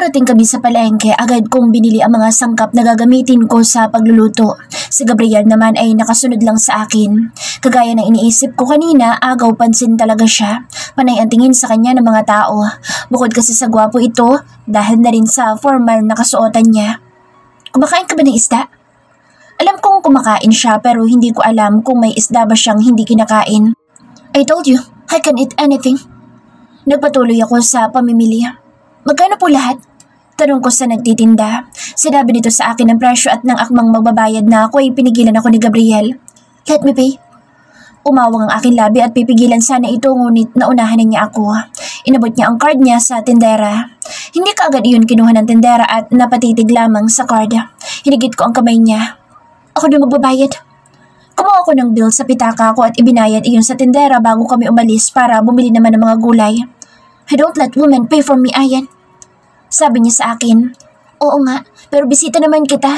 makarating kami sa palengke, agad kong binili ang mga sangkap na gagamitin ko sa pagluluto. Si Gabriel naman ay nakasunod lang sa akin. Kagaya ng iniisip ko kanina, agaw pansin talaga siya. Panay ang tingin sa kanya ng mga tao. Bukod kasi sa gwapo ito, dahil na rin sa formal na kasuotan niya. Kumakain ka ba ng isda? Alam kong kumakain siya pero hindi ko alam kung may isda ba siyang hindi kinakain. I told you, I can eat anything. Nagpatuloy ako sa pamimili. Magkano po lahat? Tanong ko sa nagtitinda. Sinabi nito sa akin ang presyo at nang akmang magbabayad na ako ay pinigilan ako ni Gabriel. Let me pay. Umawang ang aking labi at pipigilan sana ito ngunit naunahan na niya ako. Inabot niya ang card niya sa tindera. Hindi kaagad iyon kinuha ng tindera at napatitig lamang sa card. Hinigit ko ang kamay niya. Ako na magbabayad. Kumuha ko ng bill sa pitaka ko at ibinayad iyon sa tindera bago kami umalis para bumili naman ng mga gulay. I don't let women pay for me, Ayan. Sabi niya sa akin. Oo nga, pero bisita naman kita.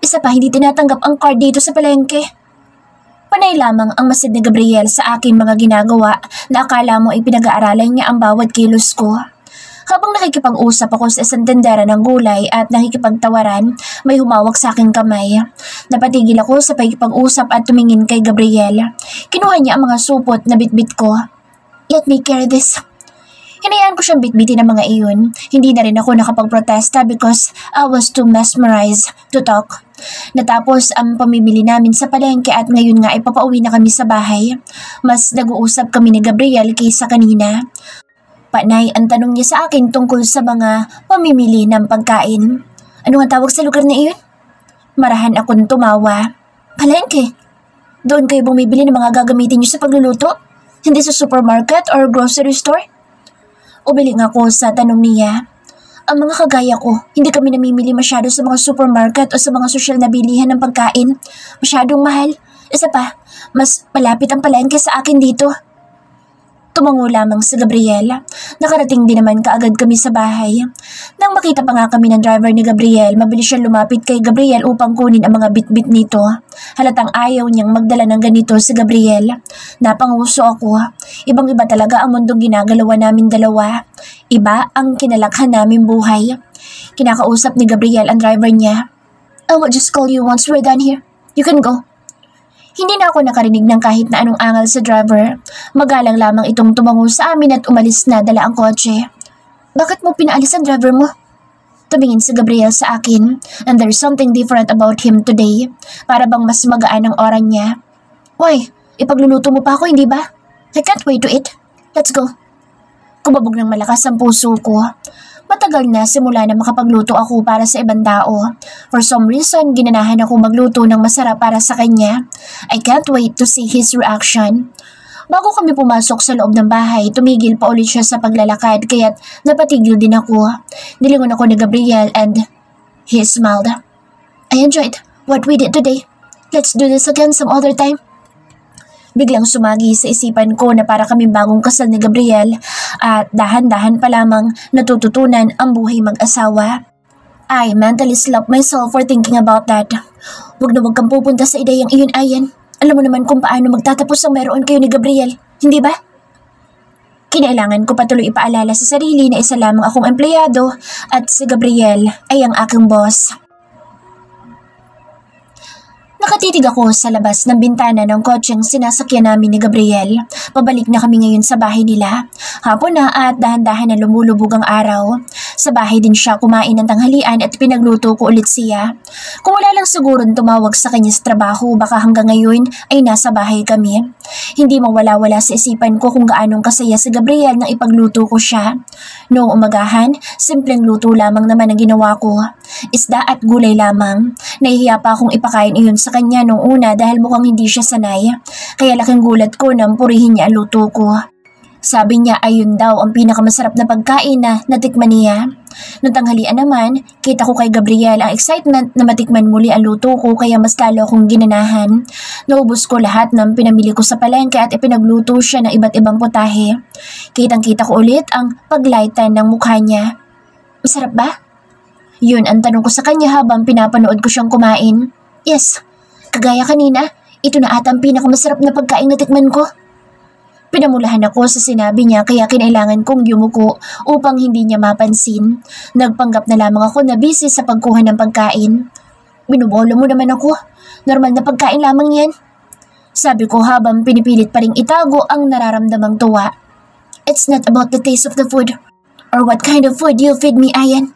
Isa pa, hindi tinatanggap ang card dito sa palengke. Panay lamang ang masid ni Gabriel sa aking mga ginagawa na akala mo ay pinag-aaralan niya ang bawat kilos ko. Habang nakikipag-usap ako sa isang tendera ng gulay at nakikipagtawaran, may humawak sa aking kamay. Napatigil ako sa pagkipag-usap at tumingin kay Gabriel. Kinuha niya ang mga supot na bitbit ko. Let me carry this. Hinayaan ko siyang bitbitin ng mga iyon. Hindi na rin ako nakapagprotesta because I was too mesmerized to talk. Natapos ang pamimili namin sa palengke at ngayon nga ay papauwi na kami sa bahay. Mas nag-uusap kami ni Gabriel kaysa kanina. Panay ang tanong niya sa akin tungkol sa mga pamimili ng pagkain. Ano ang tawag sa lugar na iyon? Marahan akong tumawa. Palengke. Doon kayo bumibili ng mga gagamitin niyo sa pagluluto? Hindi sa supermarket or grocery store? Umiling ako sa tanong niya. Ang mga kagaya ko, hindi kami namimili masyado sa mga supermarket o sa mga sosyal na bilihan ng pagkain. Masyadong mahal. Isa pa, mas malapit ang palengke sa akin dito. Tumango lamang si Gabriel. Nakarating din naman kaagad kami sa bahay. Nang makita pa nga kami ng driver ni Gabriel, mabilis siyang lumapit kay Gabriel upang kunin ang mga bitbit nito. Halatang ayaw niyang magdala ng ganito si Gabriel. Napanguso ako. Ibang-iba talaga ang mundong ginagalawan namin dalawa. Iba ang kinalakhan namin buhay. Kinakausap ni Gabriel ang driver niya. I will just call you once we're done here. You can go. Hindi na ako nakarinig ng kahit na anong angal sa driver. Magalang lamang itong tumango sa amin at umalis na dala ang kotse. Bakit mo pinaalis ang driver mo? Tumingin si Gabriel sa akin and there's something different about him today. Para bang mas magaan ang oras niya. Why? Ipagluluto mo pa ako, hindi ba? I can't wait to eat. Let's go. Kumabog ng malakas ang puso ko. Matagal na simula na makapagluto ako para sa ibang tao. For some reason, ginanahan ako magluto ng masarap para sa kanya. I can't wait to see his reaction. Bago kami pumasok sa loob ng bahay, tumigil pa ulit siya sa paglalakad kaya't napatigil din ako. Nilingon ako ni Gabriel and he smiled. I enjoyed what we did today. Let's do this again some other time. Biglang sumagi sa isipan ko na para kaming bagong kasal ni Gabriel at dahan-dahan pa lamang natututunan ang buhay mag-asawa. I mentally slapped myself for thinking about that. Huwag na huwag kang pupunta sa ideyang iyon, Ayan. Alam mo naman kung paano magtatapos ang meron kayo ni Gabriel, hindi ba? Kinailangan ko patuloy ipaalala sa sarili na isa lamang akong empleyado at si Gabriel ay ang aking boss. Nakatitig ako sa labas ng bintana ng kotseng sinasakyan namin ni Gabriel. Pabalik na kami ngayon sa bahay nila. Hapon na at dahan-dahan na lumulubog ang araw. Sa bahay din siya kumain ng tanghalian at pinagluto ko ulit siya. Kung wala lang siguro tumawag sa kanya sa trabaho, baka hanggang ngayon ay nasa bahay kami. Hindi mawala-wala sa isipan ko kung gaanong kasaya si Gabriel nang ipagluto ko siya. Noong umagahan, simpleng luto lamang naman ang ginawa ko. Isda at gulay lamang. Nahihiya pa akong ipakain iyon sa kanya nung una dahil mukhang hindi siya sanay. Kaya laking gulat ko nang purihin niya ang luto ko. Sabi niya ayun daw ang pinakamasarap na pagkain na natikman niya. Noong tanghalian naman, kita ko kay Gabriel ang excitement na matikman muli ang luto ko kaya mas lalo akong ginanahan. Naubos ko lahat ng pinamili ko sa palengke at ipinagluto siya ng iba't ibang putahe. Kitang-kita ko ulit ang paglightan ng mukha niya. Masarap ba? Yun ang tanong ko sa kanya habang pinapanood ko siyang kumain. Yes. Kagaya kanina, ito na ata ang pinakamasarap na pagkain na tikman ko. Pinamulahan ako sa sinabi niya kaya kinailangan kong yumuko upang hindi niya mapansin. Nagpanggap na lamang ako na busy sa pagkuha ng pagkain. Binubolo mo naman ako. Normal na pagkain lamang yan. Sabi ko habang pinipilit pa ring itago ang nararamdamang tuwa. It's not about the taste of the food or what kind of food you feed me, Ayan.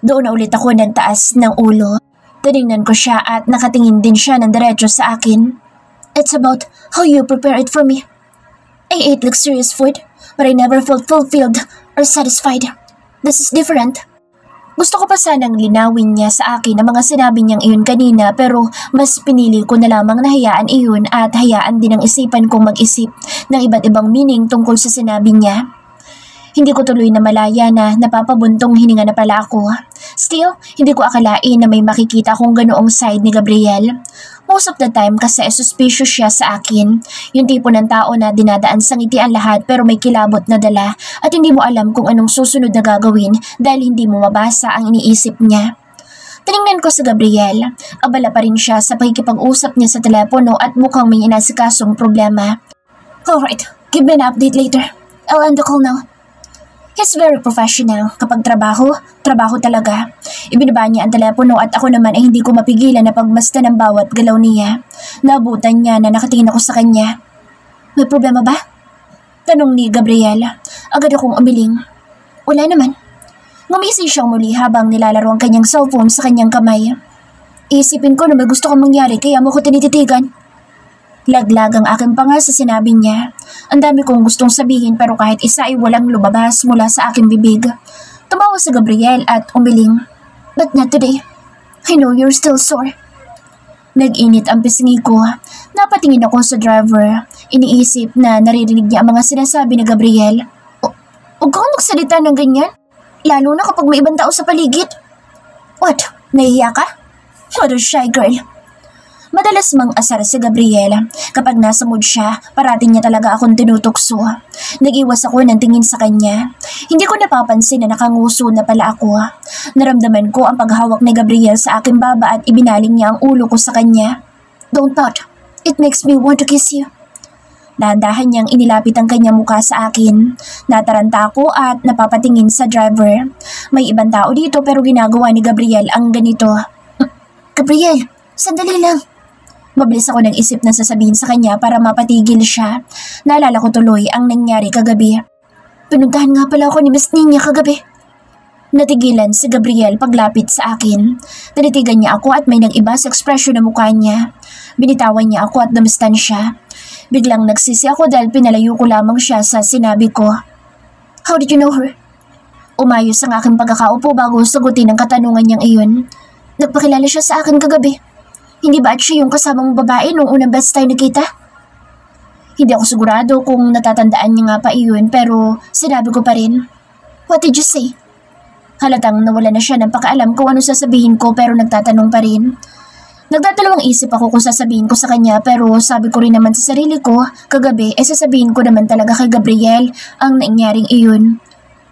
Doon na ulit ako ng taas ng ulo. Tinignan ko siya at nakatingin din siya ng diretso sa akin. It's about how you prepare it for me. I ate luxurious food, but I never felt fulfilled or satisfied. This is different. Gusto ko pa sanang linawin niya sa akin ang mga sinabi niyang iyon kanina pero mas pinili ko na lamang na hayaan iyon at hayaan din ang isipan kong mag-isip ng iba't ibang meaning tungkol sa sinabi niya. Hindi ko tuloy na malaya na napapabuntong hininga na pala ako. Still, hindi ko akalain na may makikita kong ganoong side ni Gabriel. Most of the time kasi suspicious siya sa akin. Yung tipo ng tao na dinadaan sa ngiti ang lahat pero may kilabot na dala at hindi mo alam kung anong susunod na gagawin dahil hindi mo mabasa ang iniisip niya. Tinignan ko si Gabriel. Abala pa rin siya sa pakikipag-usap niya sa telepono at mukhang may inasikasong problema. Alright, give me an update later. I'll end the call now. He's very professional. Kapag trabaho, trabaho talaga. Ibinaba niya ang telepono at ako naman ay hindi ko mapigilan na pagmasdan ng bawat galaw niya. Naabutan niya na nakatingin ako sa kanya. May problema ba? Tanong ni Gabriel. Agad akong umiling. Wala naman. Ngumising siyang muli habang nilalaro ang kanyang cellphone sa kanyang kamay. Iisipin ko na may gusto kang mangyari kaya mo ko tinititigan. Laglag ang aking panga sa sinabi niya. Ang dami kong gustong sabihin pero kahit isa ay walang lumabas mula sa aking bibig. Tumawa si Gabriel at umiling. But not today. I know you're still sore. Nag-init ang pisngi ko. Napatingin ako sa driver. Iniisip na naririnig niya ang mga sinasabi ni Gabriel. Huwag kang magsalita ng ganyan. Lalo na kapag may ibang tao sa paligid. What? Nahihiya ka? What a shy girl. Madalas mang asar si Gabriel. Kapag nasa mood siya, parating niya talaga akong tinutukso. Nag-iwas ako ng tingin sa kanya. Hindi ko napapansin na nakanguso na pala ako. Naramdaman ko ang paghawak ni Gabriel sa aking baba at ibinaling niya ang ulo ko sa kanya. Don't touch. It makes me want to kiss you. Dahan-dahan niyang inilapit ang kanyang mukha sa akin. Nataranta ako at napapatingin sa driver. May ibang tao dito pero ginagawa ni Gabriel ang ganito. Gabriel, sandali lang. Mabilis ako ng isip na sasabihin sa kanya para mapatigil siya. Naalala ko tuloy ang nangyari kagabi. Pinuntahan nga pala ako ni Miss Nina kagabi. Natigilan si Gabriel paglapit sa akin. Tinitigan niya ako at may nag-iba sa ekspresyon ng mukha niya. Binitawan niya ako at namistan siya. Biglang nagsisi ako dahil pinalayo ko lamang siya sa sinabi ko. How did you know her? Umayos ang aking pagkakaupo bago sagutin ang katanungan niyang iyon. Nagpakilala siya sa akin kagabi. Hindi ba at siya yung kasamang babae nung unang best tayo nakita? Hindi ako sigurado kung natatandaan niya nga pa iyon pero sinabi ko pa rin. What did you say? Halatang nawala na siya ng pakaalam kung ano sasabihin ko pero nagtatanong pa rin. Nagdadalawang isip ako kung sasabihin ko sa kanya pero sabi ko rin naman sa sarili ko kagabi ay sasabihin ko naman talaga kay Gabriel ang nangyaring iyon.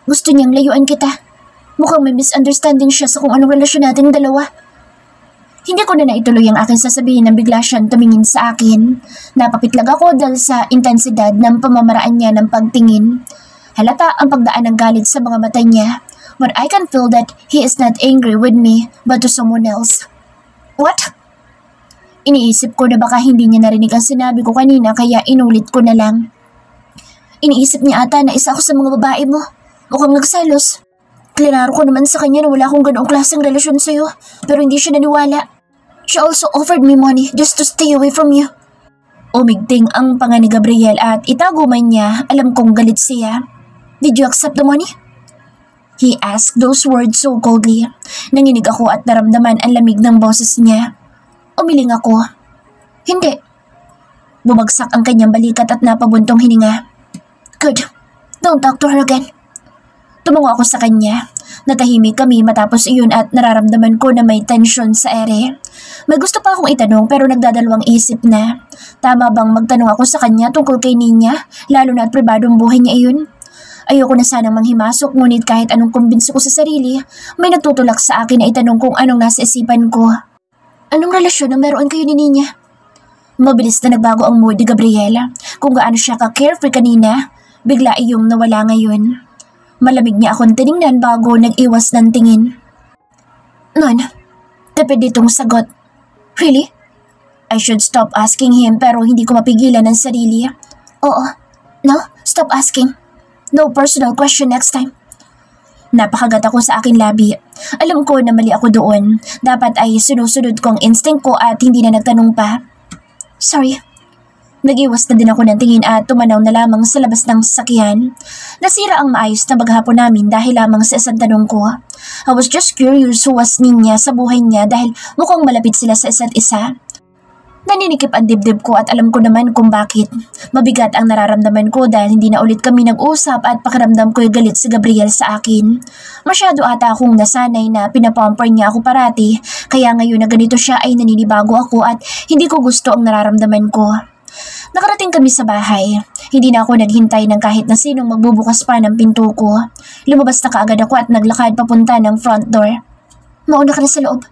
Gusto niyang layuan kita. Mukhang may misunderstanding siya sa kung anong relasyon nating dalawa. Hindi ko na naituloy ang aking sasabihin nang bigla siyang tumingin sa akin. Napapitlag ako dahil sa intensidad ng pamamaraan niya ng pagtingin. Halata ang pagdaan ng galit sa mga mata niya. But I can feel that he is not angry with me but to someone else. What? Iniisip ko na baka hindi niya narinig ang sinabi ko kanina kaya inulit ko na lang. Iniisip niya ata na isa ako sa mga babae mo. Mukhang nagsalos. Klinaro ko naman sa kanya na wala akong ganoong klaseng relasyon sa'yo pero hindi siya naniwala. She also offered me money just to stay away from you. Umigting ang panga ni Gabriel at itago man niya, alam kong galit siya. Did you accept the money? He asked those words so coldly. Nanginig ako at naramdaman ang lamig ng boses niya. Umiling ako. Hindi. Bumagsak ang kanyang balikat at napabuntong hininga. Good. Don't talk to her again. Tumungo ako sa kanya. Natahimik kami matapos iyon at nararamdaman ko na may tensyon sa ere. May gusto pa akong itanong pero nagdadalawang isip na. Tama bang magtanong ako sa kanya tungkol kay Nina, lalo na at pribadong buhay niya iyon? Ayoko na sanang manghimasok ngunit kahit anong kumbinsi ko sa sarili, may nagtutulak sa akin na itanong kung anong nasa isipan ko. Anong relasyon ang meron kayo ni Nina? Mabilis na nagbago ang mood ni Gabriel. Kung gaano siya ka-carefree kanina, bigla iyong nawala ngayon. Malamig niya akong tiningnan bago nag-iwas ng tingin. Non, tapid ditong sagot. Really? I should stop asking him pero hindi ko mapigilan ang sarili. Oo. No, stop asking. No personal question next time. Napakagat ako sa aking labi. Alam ko na mali ako doon. Dapat ay sinusunod ko ang instinct ko at hindi na nagtanong pa. Sorry. Nag-iwas na din ako ng tingin at tumanaw na lamang sa labas ng sasakyan. Nasira ang maayos na maghapon namin dahil lamang sa isang tanong ko. I was just curious who was Ninya sa buhay niya dahil mukhang malapit sila sa isa't isa. Naninikip ang dibdib ko at alam ko naman kung bakit. Mabigat ang nararamdaman ko dahil hindi na ulit kami nag-usap at pakiramdam ko'y galit si Gabriel sa akin. Masyado ata akong nasanay na pinapamper niya ako parati, kaya ngayon na ganito siya ay naninibago ako at hindi ko gusto ang nararamdaman ko. Nakarating kami sa bahay. Hindi na ako naghintay ng kahit na sinong magbubukas pa ng pinto ko. Lumabas na kaagad ako at naglakad papunta ng front door. Mauna ka na sa loob.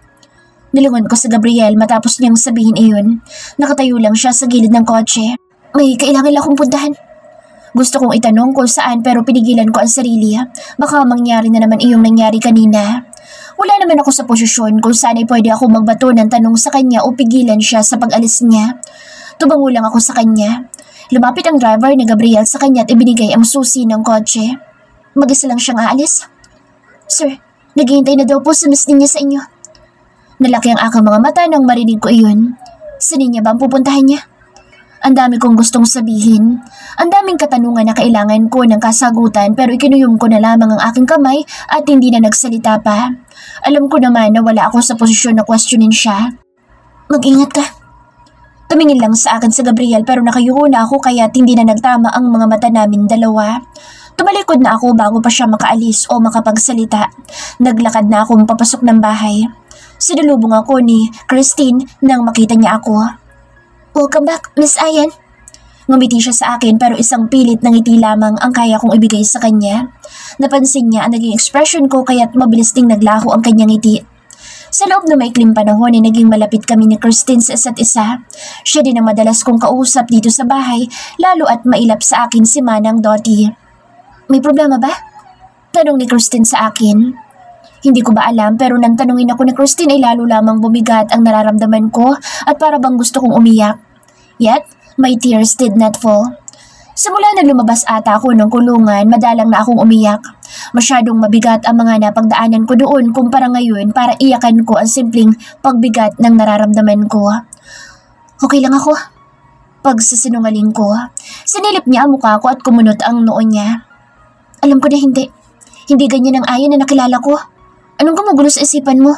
Nilingon ko sa Gabriel matapos niyang sabihin iyon. Nakatayo lang siya sa gilid ng kotse. May kailangan lang akong puntahan. Gusto kong itanong kung saan pero pinigilan ko ang sarili. Baka mangyari na naman iyong nangyari kanina. Wala naman ako sa posisyon kung saan ay pwede ako magbato ng tanong sa kanya o pigilan siya sa pag-alis niya. Tumango lang ako sa kanya. Lumapit ang driver ni Gabriel sa kanya at ibinigay ang susi ng kotse. Mag-isa lang siyang aalis. Sir, naghihintay na daw po sa miss niya sa inyo. Nalaki ang aking mga mata nang marinig ko iyon. Sa niya ba ang pupuntahan niya? Ang dami kong gustong sabihin. Ang daming katanungan na kailangan ko ng kasagutan pero ikinuyom ko na lamang ang aking kamay at hindi na nagsalita pa. Alam ko naman na wala ako sa posisyon na questionin siya. Mag-ingat ka. Tumingin lang sa akin si Gabriel pero nakayuko na ako kaya hindi na nagtama ang mga mata namin dalawa. Tumalikod na ako bago pa siya makaalis o makapagsalita. Naglakad na akong papasok ng bahay. Sinalubong ako ni Christine nang makita niya ako. Welcome back, Miss Ayan. Ngumiti siya sa akin pero isang pilit na ngiti lamang ang kaya kong ibigay sa kanya. Napansin niya ang naging expression ko kaya't mabilis ding naglaho ang kanyang ngiti. Sa loob na maikling panahon ay naging malapit kami ni Christine sa isa't isa. Siya din ang madalas kong kausap dito sa bahay, lalo at mailap sa akin si Manang Dottie. May problema ba? Tanong ni Christine sa akin. Hindi ko ba alam pero nang tanungin ako ni Christine ay lalo lamang bumigat ang nararamdaman ko at para bang gusto kong umiyak. Yet, my tears did not fall. Simula na lumabas ata ako ng kulungan, madalang na akong umiyak. Masyadong mabigat ang mga napagdaanan ko doon kumpara ngayon para iyakan ko ang simpleng pagbigat ng nararamdaman ko. Okay lang ako. Pagsasinungaling ko, sinilip niya ang mukha ko at kumunot ang noo niya. Alam ko na hindi. Hindi ganyan ang Ayan na nakilala ko. Anong gumugulo sa isipan mo?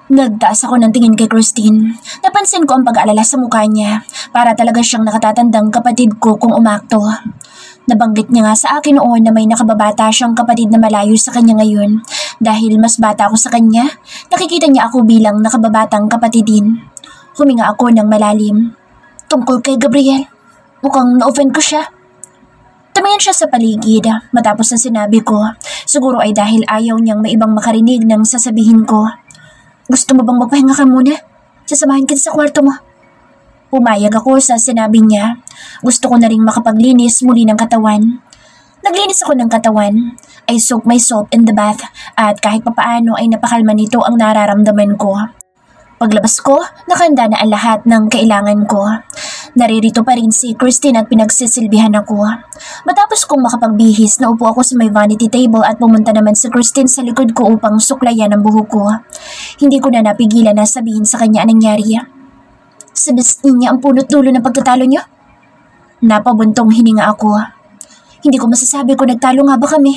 Nagtaas ako ng tingin kay Christine. Napansin ko ang pag-aalala sa mukha niya. Para talaga siyang nakatatandang kapatid ko kung umakto. Nabanggit niya nga sa akin noon na may nakababata siyang kapatid na malayo sa kanya ngayon. Dahil mas bata ako sa kanya, nakikita niya ako bilang nakababatang kapatid din. Huminga ako ng malalim. Tungkol kay Gabriel. Mukhang na-offend ko siya. Tumingin siya sa paligid matapos na sinabi ko. Siguro ay dahil ayaw niyang may ibang makarinig ng sasabihin ko. Gusto mo bang magpahinga ka muna? Sasamahin kita sa kwarto mo. Pumayag ako sa sinabi niya. Gusto ko na rin makapaglinis muli ng katawan. Naglinis ako ng katawan. I soaked myself in the bath at kahit papaano ay napakalma nito ang nararamdaman ko. Paglabas ko, nakahanda na ang lahat ng kailangan ko. Naririto pa rin si Christine at pinagsisilbihan ako. Matapos kong makapagbihis, naupo ako sa may vanity table at pumunta naman si Christine sa likod ko upang suklayan ang buhok ko. Hindi ko na napigilan na sabihin sa kanya ang nangyari. Sabis niya ang punot dulo ng pagtatalo niyo? Napabuntong hininga ako. Hindi ko masasabi kung nagtalo nga ba kami.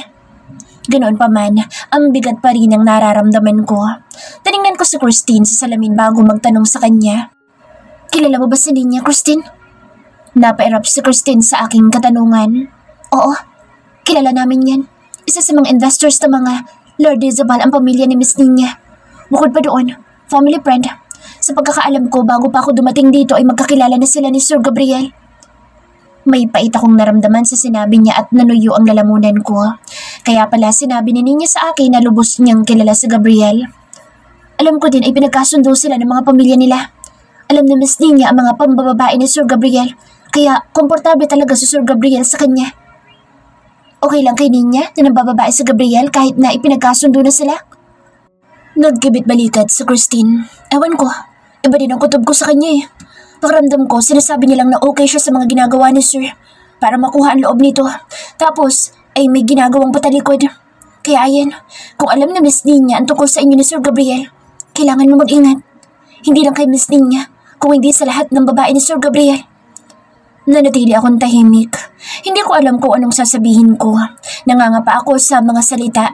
Ganoon pa man, ang bigat pa rin ang nararamdaman ko. Tiningnan ko si Christine sa salamin bago magtanong sa kanya. Kilala mo ba si Ninya, Christine? Napairap si Christine sa aking katanungan. Oo, kilala namin yan. Isa sa mga investors na mga Lord Isabel ang pamilya ni Miss Ninya. Bukod pa doon, family friend. Sa pagkakaalam ko, bago pa ako dumating dito ay magkakilala na sila ni Sir Gabriel. May pait akong naramdaman sa sinabi niya at nanuyo ang lalamunan ko. Kaya pala sinabi ni Ninya sa akin na lubos niyang kilala si Gabriel. Alam ko din ay pinagkasundo sila ng mga pamilya nila. Alam na Miss Nina ang mga pambababae ni Sir Gabriel, kaya komportable talaga si Sir Gabriel sa kanya. Okay lang kay Nina na nambababae si Gabriel kahit na ipinagkasundo na sila? Nagkibit balikat si Christine. Ewan ko, iba din ang kutob ko sa kanya eh. Pakiramdam ko, sinasabi niya lang na okay siya sa mga ginagawa ni Sir para makuha ang loob nito. Tapos ay may ginagawang patalikod. Kaya ayan, kung alam na Miss Nina ang tungkol sa inyo ni Sir Gabriel, kailangan mo mag-ingat. Hindi lang kay Miss Nina, kung hindi sa lahat ng babae ni Sir Gabriel. Nanatili akong tahimik. Hindi ko alam kung anong sasabihin ko. Nangangapa ako sa mga salita.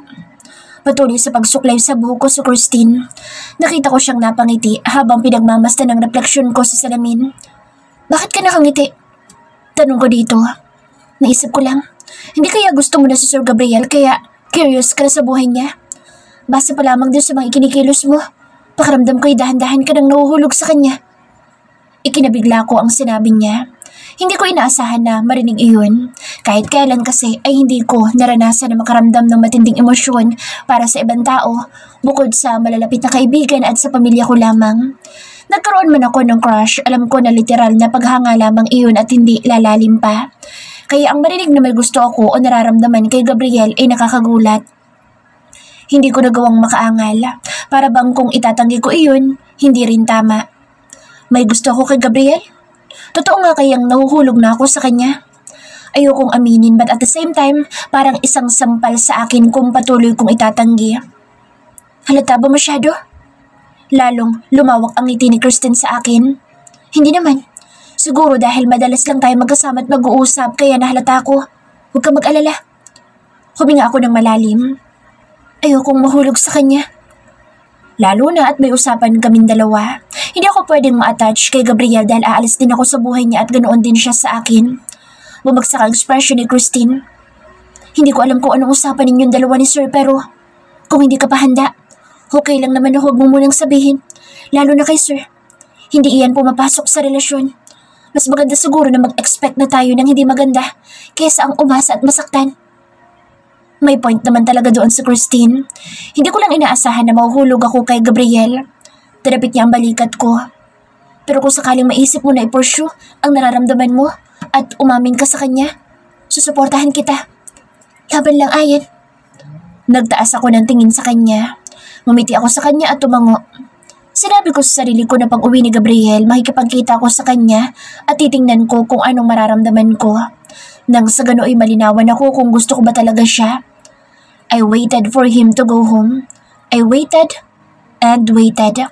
Patuloy sa pagsuklay sa buhok ko si Christine. Nakita ko siyang napangiti habang pinagmamasdan ng refleksyon ko sa salamin. Bakit ka nakangiti? Tanong ko dito. Naisip ko lang, hindi kaya gusto mo na si Sir Gabriel kaya curious ka na sa buhay niya? Basta pa lamang din sa mga ikinikilos mo. Pakiramdam ko'y dahan-dahan ka nang nahuhulog sa kanya. Ikinabigla ko ang sinabi niya. Hindi ko inaasahan na marinig iyon. Kahit kailan kasi ay hindi ko naranasan na makaramdam ng matinding emosyon para sa ibang tao bukod sa malalapit na kaibigan at sa pamilya ko lamang. Nagkaroon man ako ng crush, alam ko na literal na paghanga lamang iyon at hindi lalalim pa. Kaya ang marinig na may gusto ako o nararamdaman kay Gabriel ay nakakagulat. Hindi ko nagawang makaangal. Para bang kung itatanggi ko iyon, hindi rin tama. May gusto ako kay Gabriel? Totoo nga kayang nahuhulog na ako sa kanya. Ayokong aminin but at the same time, parang isang sampal sa akin kung patuloy kong itatanggi. Halata ba masyado? Lalong lumawak ang ngiti ni Kristen sa akin. Hindi naman. Siguro dahil madalas lang tayo magkasama at mag-uusap kaya nahalata ko. Huwag kang mag-alala. Huminga ako ng malalim. Ayokong mahulog sa kanya. Lalo na at may usapan kaming dalawa. Hindi ako pwedeng ma-attach kay Gabriel dahil aalis din ako sa buhay niya at ganoon din siya sa akin. Bumagsak ang expression ni Christine. Hindi ko alam kung anong usapan ninyong dalawa ni Sir pero kung hindi ka pa handa, okay lang naman na huwag mo munang sabihin. Lalo na kay Sir. Hindi iyan pumapasok sa relasyon. Mas maganda siguro na mag-expect na tayo ng hindi maganda kaysa ang umasa at masaktan. May point naman talaga doon si Christine. Hindi ko lang inaasahan na mahuhulog ako kay Gabriel. Tinapit niya ang balikat ko. Pero kung sakaling maisip mo na i-pursue ang nararamdaman mo at umamin ka sa kanya, susuportahan kita. Laban lang ayan. Nagtaas ako ng tingin sa kanya. Ngumiti ako sa kanya at tumango. Sinabi ko sa sarili ko na pag uwi ni Gabriel, makikipagkita ko sa kanya at titingnan ko kung anong mararamdaman ko. Nang sa gano'y malinawan ako kung gusto ko ba talaga siya. I waited for him to go home. I waited and waited.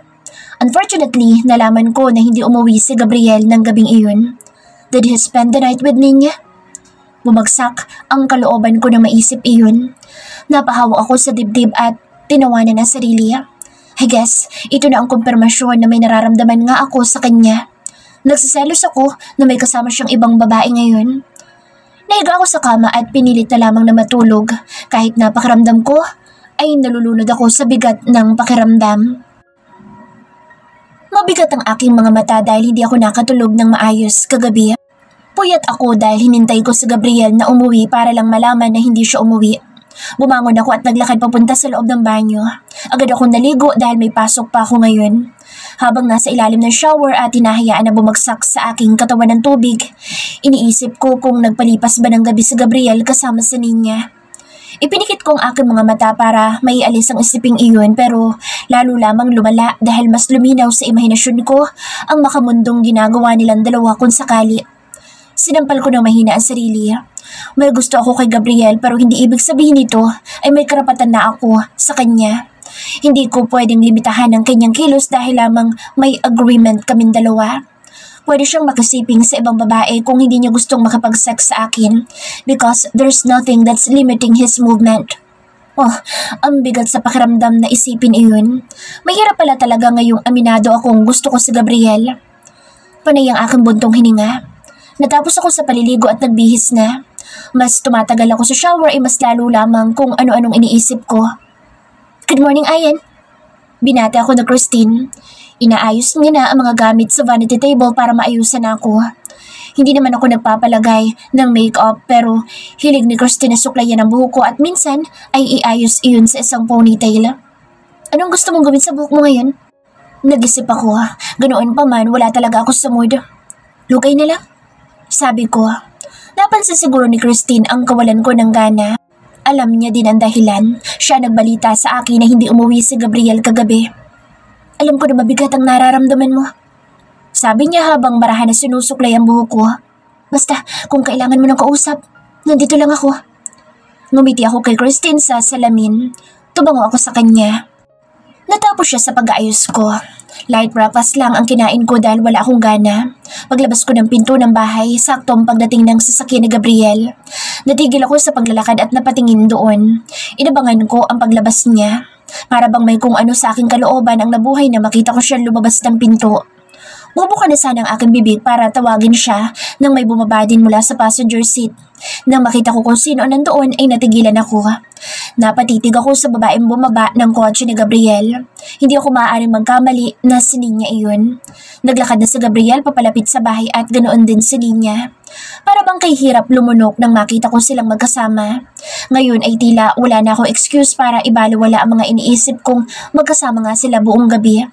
Unfortunately, nalaman ko na hindi umuwi si Gabriel ng gabing iyon. Did he spend the night with Nina? Bumagsak ang kalooban ko na maisip iyon. Napahawa ako sa dibdib at tinawanan ang sarili. I guess, ito na ang kumpirmasyon na may nararamdaman nga ako sa kanya. Nagsiselos ako na may kasama siyang ibang babae ngayon. Nahiga ako sa kama at pinilit na lamang na matulog kahit na pakiramdam ko ay nalulunod ako sa bigat ng pakiramdam. Mabigat ang aking mga mata dahil hindi ako nakatulog ng maayos kagabi. Puyat ako dahil hinintay ko si Gabriel na umuwi para lang malaman na hindi siya umuwi. Bumangon ako at naglakad papunta sa loob ng banyo. Agad akong naligo dahil may pasok pa ako ngayon. Habang nasa ilalim ng shower at hinahayaan na bumagsak sa aking katawan ng tubig, iniisip ko kung nagpalipas ba ng gabi si Gabriel kasama sa Nina. Ipinikit ko ang aking mga mata para maialis ang isiping iyon pero lalo lamang lumala dahil mas luminaw sa imahinasyon ko ang makamundong ginagawa nilang dalawa kung sakali. Sinampal ko ng mahina ang sarili. May gusto ako kay Gabriel pero hindi ibig sabihin nito ay may karapatan na ako sa kanya. Hindi ko pwedeng limitahan ang kanyang kilos dahil lamang may agreement kaming dalawa. Pwede siyang makasiping sa ibang babae kung hindi niya gustong makapag-sex sa akin because there's nothing that's limiting his movement. Oh, ang bigat sa pakiramdam na isipin iyon. Mahirap pala talaga ngayong aminado akong gusto ko si Gabriel. Panay ang aking buntong hininga. Natapos ako sa paliligo at nagbihis na. Mas tumatagal ako sa shower ay mas lalo lamang kung ano-anong iniisip ko. Good morning, Ayan. Binati ako na Christine. Inaayos niya na ang mga gamit sa vanity table para maayusan ako. Hindi naman ako nagpapalagay ng makeup pero hilig ni Christine na suklayan ang buhok ko at minsan ay iayos iyon sa isang ponytail. Anong gusto mong gawin sa buhok mo ngayon? Nag-isip ako, ganoon pa man wala talaga ako sa mood. Lugay na lang, sabi ko. Napansin siguro ni Christine ang kawalan ko ng gana. Alam niya din ang dahilan. Siya nagbalita sa akin na hindi umuwi si Gabriel kagabi. Alam ko na mabigat ang nararamdaman mo, sabi niya habang marahan na sinusuklay ang buhok ko. Basta kung kailangan mo ng kausap, nandito lang ako. Ngumiti ako kay Christine sa salamin. Tumango ako sa kanya. Natapos siya sa pag-aayos ko. Light breakfast lang ang kinain ko dahil wala akong gana. Paglabas ko ng pinto ng bahay, saktong pagdating ng sasakyan ni Gabriel. Natigil ako sa paglalakad at napatingin doon. Inabangan ko ang paglabas niya. Para bang may kung ano sa aking kalooban ang nabuhay na makita ko siya lumabas ng pinto. Bubuka na sana ang aking bibig para tawagin siya nang may bumaba din mula sa passenger seat. Nang makita ko kung sino nandoon ay natigilan ako. Napatitig ako sa babaeng bumaba ng kotse ni Gabriel. Hindi ako maaaring magkamali na si Ninya iyon. Naglakad na si Gabriel papalapit sa bahay at ganoon din si Ninya. Para bang kay hirap lumunok nang makita ko silang magkasama. Ngayon ay tila wala na ako excuse para ibaliwala ang mga iniisip kong magkasama nga sila buong gabi.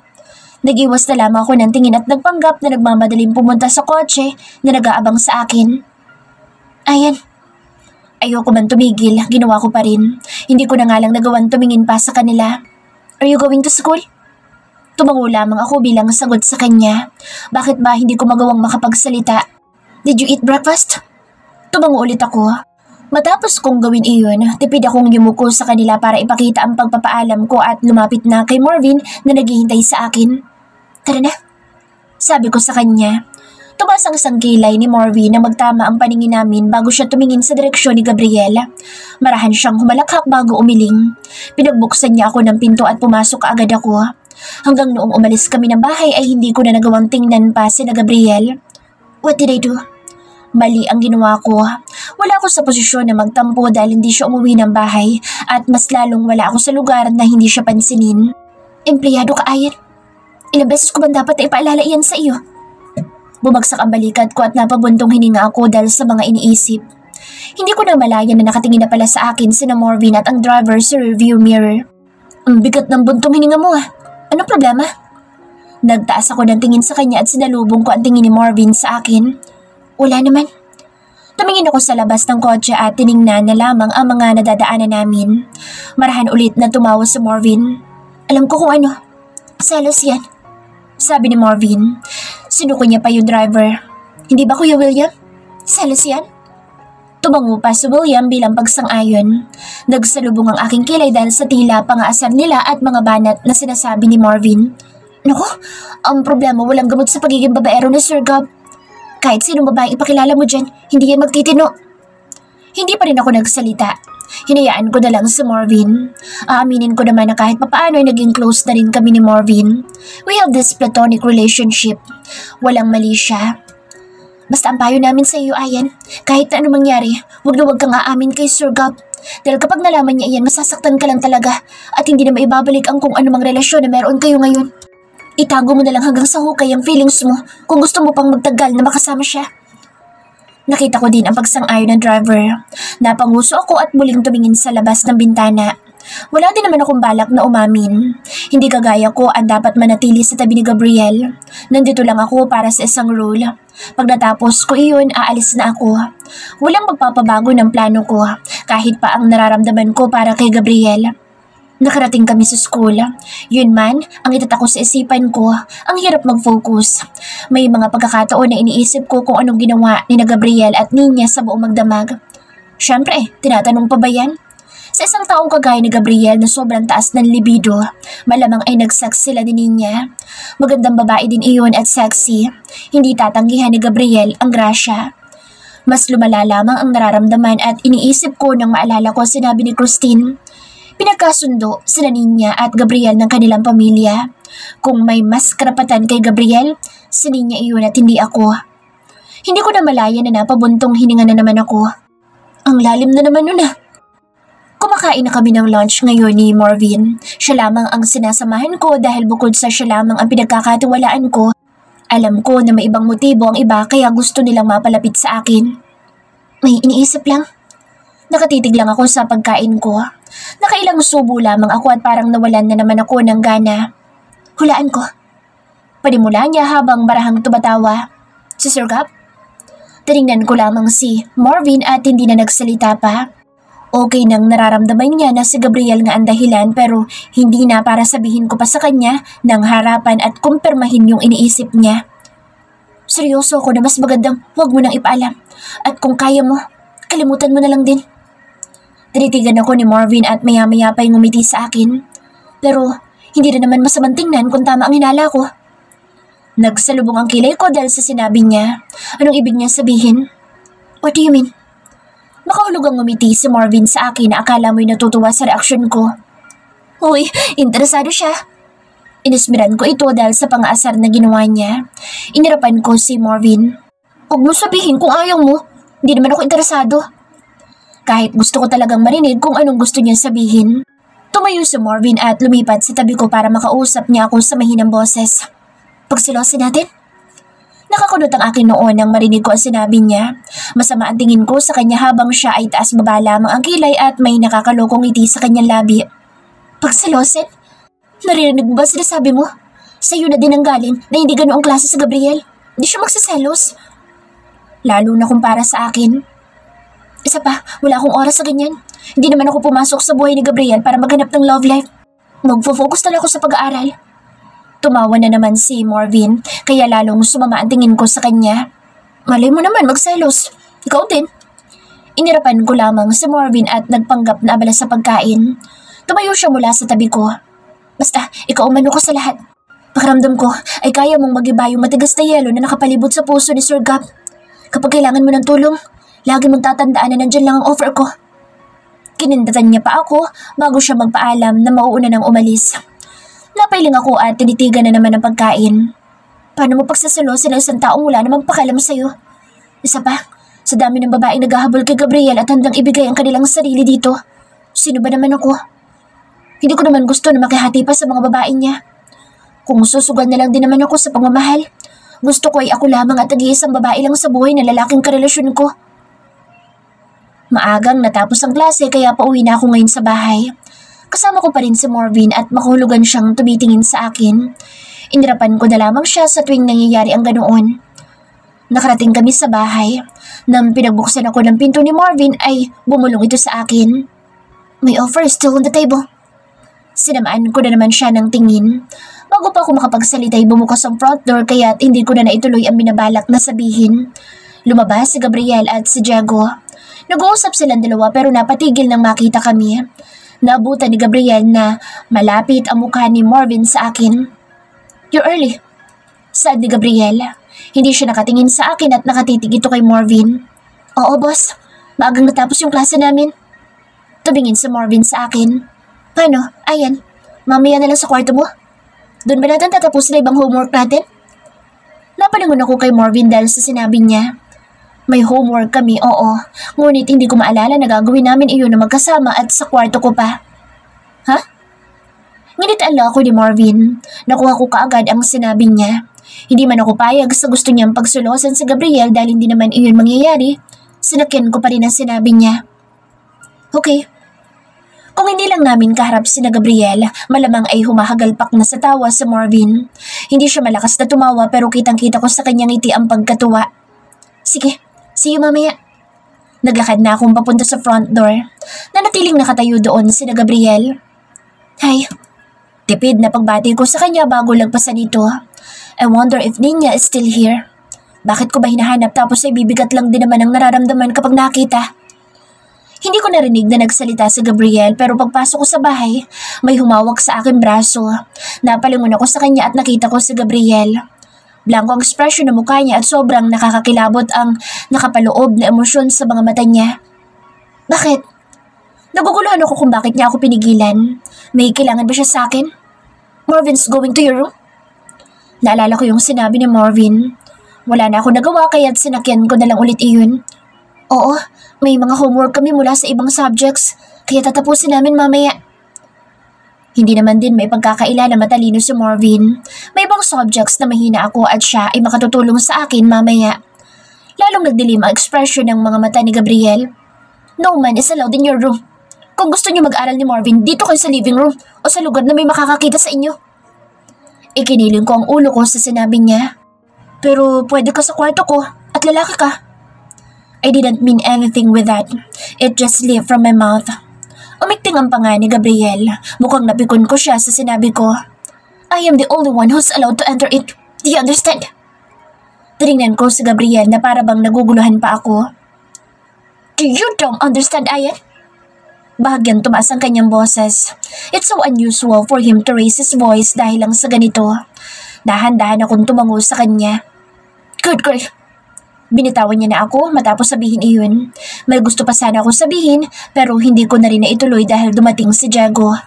Nag-iwas na lamang ako ng tingin at nagpanggap na nagmamadaling pumunta sa kotse na nag-aabang sa akin. Ayan. Ayoko man tumigil, ginawa ko pa rin. Hindi ko na nga lang nagawan tumingin pa sa kanila. Are you going to school? Tumango lamang ako bilang sagot sa kanya. Bakit ba hindi ko magawang makapagsalita? Did you eat breakfast? Tumango ulit ako. Matapos kong gawin iyon, tipid akong yumuko sa kanila para ipakita ang pagpapaalam ko at lumapit na kay Marvin na naghihintay sa akin. Tara na, sabi ko sa kanya. Tumas ang isang kilay ni Marvin na magtama ang paningin namin bago siya tumingin sa direksyon ni Gabriel. Marahan siyang humalakhak bago umiling. Pinagbuksan niya ako ng pinto at pumasok agad ako. Hanggang noong umalis kami ng bahay ay hindi ko na nagawang tingnan pa si na Gabriel. What did I do? Mali ang ginawa ko. Wala ako sa posisyon na magtampo dahil hindi siya umuwi ng bahay at mas lalong wala ako sa lugar na hindi siya pansinin. Empleyado ka, Ayan. Ilang beses ko bang dapat na ipaalala iyan sa iyo? Bumagsak ang balikat ko at napabuntong hininga ako dahil sa mga iniisip. Hindi ko na malayan na nakatingin na pala sa akin sina Marvin at ang driver sa rearview mirror. Ang bigat ng buntong hininga mo. Anong problema? Nagtaas ako ng tingin sa kanya at sinalubong ko ang tingin ni Marvin sa akin. Wala naman. Tumingin ako sa labas ng kotse at tiningnan na lamang ang mga nadadaanan namin. Marahan ulit na tumawa si Marvin. Alam ko kung ano. Selos yan, sabi ni Marvin. Sinuko niya pa yung driver. Hindi ba, Kuya William? Selos yan? Tumango pa si William bilang pagsang-ayon. Nagsalubong ang aking kilay dahil sa tila pangaasar nila at mga banat na sinasabi ni Marvin. Naku, ang problema walang gamot sa pagiging babaero ni Sir Gab. Kahit sinong babaeng ipakilala mo dyan, hindi yan magtitino. Hindi pa rin ako nagsalita. Hinayaan ko na lang si Marvin. Aaminin ko naman na kahit papaano ay naging close na rin kami ni Marvin. We have this platonic relationship. Walang mali siya. Basta ang payo namin sa iyo, Ayan, kahit na ano mangyari, huwag kang aamin kay Sir Gab. Dahil kapag nalaman niya iyan, masasaktan ka lang talaga at hindi na maibabalik ang kung anumang relasyon na meron kayo ngayon. Itago mo na lang hanggang sa hukay ang feelings mo kung gusto mo pang magtagal na makasama siya. Nakita ko din ang pagsang-ayon ng driver. Napanguso ako at muling tumingin sa labas ng bintana. Wala din naman akong balak na umamin. Hindi kagaya ko ang dapat manatili sa tabi ni Gabriel. Nandito lang ako para sa isang role. Pag natapos ko iyon, aalis na ako. Walang magpapabago ng plano ko kahit pa ang nararamdaman ko para kay Gabriel. Nakarating kami sa school. Yun man, ang itatak ko sa isipan ko, ang hirap mag-focus. May mga pagkakataon na iniisip ko kung anong ginawa ni na Gabriel at Ninya sa buong magdamag. Siyempre, tinatanong pa ba yan? Sa isang taong kagaya ni Gabriel na sobrang taas ng libido, malamang ay nag-sex sila ni Ninya. Magandang babae din iyon at sexy. Hindi tatanggihan ni Gabriel ang grasya. Mas lumala lamang ang nararamdaman at iniisip ko nang maalala ko sinabi ni Christine. Pinagkasundo sila Ninya at Gabriel ng kanilang pamilya. Kung may mas karapatan kay Gabriel, si Ninya iyon at hindi ako. Hindi ko na malaya na napabuntong hininga na naman ako. Ang lalim na naman nun ah. Kumakain na kami ng lunch ngayon ni Marvin. Siya lamang ang sinasamahan ko dahil bukod sa siya lamang ang pinagkakatiwalaan ko, alam ko na may ibang motibo ang iba kaya gusto nilang mapalapit sa akin. May iniisip lang. Nakatitig lang ako sa pagkain ko. Nakailang subo lamang ako at parang nawalan na naman ako ng gana. Hulaan ko. Panimula niya habang marahang tumatawa. Si Sir Gab? Tinignan ko lamang si Marvin at hindi na nagsalita pa. Okay nang nararamdaman niya na si Gabriel nga ang dahilan pero hindi na para sabihin ko pa sa kanya ng harapan at kumpirmahin yung iniisip niya. Seryoso ako na mas magandang huwag mo nang ipaalam. At kung kaya mo, kalimutan mo na lang din. Tinitigan ako ni Marvin at maya-maya pa'y ngumiti sa akin. Pero hindi rin naman masamang tingnan kung tama ang hinala ko. Nagsalubong ang kilay ko dahil sa sinabi niya. Anong ibig niya sabihin? What do you mean? Makahulog ang ngumiti si Marvin sa akin na akala mo'y natutuwa sa reaksyon ko. Uy, interesado siya. Inismiran ko ito dahil sa pang-aasar na ginawa niya. Inirapan ko si Marvin. Huwag mo sabihin kung ayaw mo. Hindi naman ako interesado. Kahit gusto ko talagang marinig kung anong gusto niya sabihin. Tumayo si Marvin at lumipat sa tabi ko para makausap niya ako sa mahinang boses. Pagsilosin natin? Nakakunot ang akin noon nang marinig ko ang sinabi niya. Masama ang tingin ko sa kanya habang siya ay taas baba lamang ang kilay at may nakakalokong ngiti sa kanyang labi. Pagsilosin? Narinig mo ba sinasabi mo? Sa'yo na din ang galing na hindi ganoong klase sa Gabriel. Hindi siya magsiselos. Lalo na kung para sa akin. Isa pa, wala akong oras sa ganyan. Hindi naman ako pumasok sa buhay ni Gabriel para maghanap ng love life. Magfo-focus na ako sa pag-aaral. Tumawa na naman si Marvin, kaya lalong sumama ang tingin ko sa kanya. Malay mo naman magselos. Ikaw din. Inirapan ko lamang si Marvin at nagpanggap na abala sa pagkain. Tumayo siya mula sa tabi ko. Basta, ikaw umano ko sa lahat. Pakiramdam ko ay kaya mong mag-iba yung matigas na yelo na nakapalibot sa puso ni Sir Gab. Kapag kailangan mo ng tulong, lagi mong tatandaan na nandyan lang ang offer ko. Kinindatan niya pa ako bago siya magpaalam na mauuna nang umalis. Napailing ako at tinitigan na naman ang pagkain. Paano mo pagsasalosin ang isang taong wala namang pakialam sa'yo? Isa pa, sa dami ng babaeng naghahabol kay Gabriel at handang ibigay ang kanilang sarili dito. Sino ba naman ako? Hindi ko naman gusto na makihati pa sa mga babae niya. Kung susugal na lang din naman ako sa pagmamahal, gusto ko ay ako lamang at nag-iisang babae lang sa buhay na lalaking karelasyon ko. Maagang natapos ang klase kaya pauwi na ako ngayon sa bahay. Kasama ko pa rin si Marvin at makahulugan siyang tumitingin sa akin. Inirapan ko na lamang siya sa tuwing nangyayari ang ganoon. Nakarating kami sa bahay. Nang pinagbuksan ako ng pinto ni Marvin ay bumulong ito sa akin. My offer is still on the table. Sinamaan ko na naman siya ng tingin. Bago pa ako makapagsalita ay bumukas ang front door kaya't hindi ko na naituloy ang binabalak na sabihin. Lumabas si Gabriel at si Diego. Nag-uusap silang dalawa pero napatigil nang makita kami. Naabutan ni Gabriel na malapit ang mukha ni Marvin sa akin. You're early. Saad ni Gabriel. Hindi siya nakatingin sa akin at nakatitig ito kay Marvin. Oo, boss. Maagang natapos yung klase namin. Tumingin si Marvin sa akin. Paano? Ayan. Mamaya na lang sa kwarto mo. Doon ba natin tatapusin na ibang homework natin? Napalingon ako kay Marvin dahil sa sinabi niya. May homework kami, oo. Ngunit hindi ko maalala na gagawin namin iyon na magkasama at sa kwarto ko pa. Ha? Nginitaan lang ako ni Marvin. Nakuha ko kaagad ang sinabi niya. Hindi man ako payag sa gusto niyang pagsulosan si Gabriel dahil hindi naman iyon mangyayari. Sinakyan ko pa rin ang sinabi niya. Okay. Kung hindi lang namin kaharap si na Gabriel, malamang ay humahagalpak na sa tawa si Marvin. Hindi siya malakas na tumawa pero kitang-kita ko sa kanyang ngiti ang pagkatuwa. Sige. See you mamaya. Naglakad na akong papunta sa front door. Nanatiling nakatayo doon si na Gabriel. Hi. Tipid na pagbati ko sa kanya bago lagpasan ito. I wonder if Nina is still here. Bakit ko ba hinahanap tapos ay bibigat lang din naman ang nararamdaman kapag nakita? Hindi ko narinig na nagsalita si Gabriel pero pagpasok ko sa bahay, may humawak sa aking braso. Napalingon ako sa kanya at nakita ko si Gabriel. Blanco ang ekspresyon ng mukha niya at sobrang nakakakilabot ang nakapaloob na emosyon sa mga mata niya. Bakit? Naguguluhan ako kung bakit niya ako pinigilan. May kailangan ba siya sa akin? Marvin's going to your room? Naalala ko yung sinabi ni Marvin. Wala na ako nagawa kaya't sinakyan ko na lang ulit iyon. Oo, may mga homework kami mula sa ibang subjects kaya tatapusin namin mamaya. Hindi naman din may pagkakaila na matalino si Marvin. May ibang subjects na mahina ako at siya ay makatutulong sa akin mamaya. Lalong nagdilim ang ekspresyon ng mga mata ni Gabriel. No man is allowed in your room. Kung gusto niyo mag-aral ni Marvin, dito kayo sa living room o sa lugar na may makakakita sa inyo. Ikiniling ko ang ulo ko sa sinabi niya. Pero pwede ka sa kwarto ko at lalaki ka. I didn't mean anything with that. It just slipped from my mouth. Umikting ang panga ni Gabriel. Mukhang napikon ko siya sa sinabi ko. I am the only one who's allowed to enter it. Do you understand? Tinignan ko si Gabriel na para bang naguguluhan pa ako. Do you don't understand, Ayan? Bahagyang tumaas ang kanyang boses. It's so unusual for him to raise his voice dahil lang sa ganito. Dahan-dahan akong tumango sa kanya. Good grief! Binitawan niya na ako matapos sabihin iyon. May gusto pa sana ako sabihin pero hindi ko na rin naituloy dahil dumating si Diego.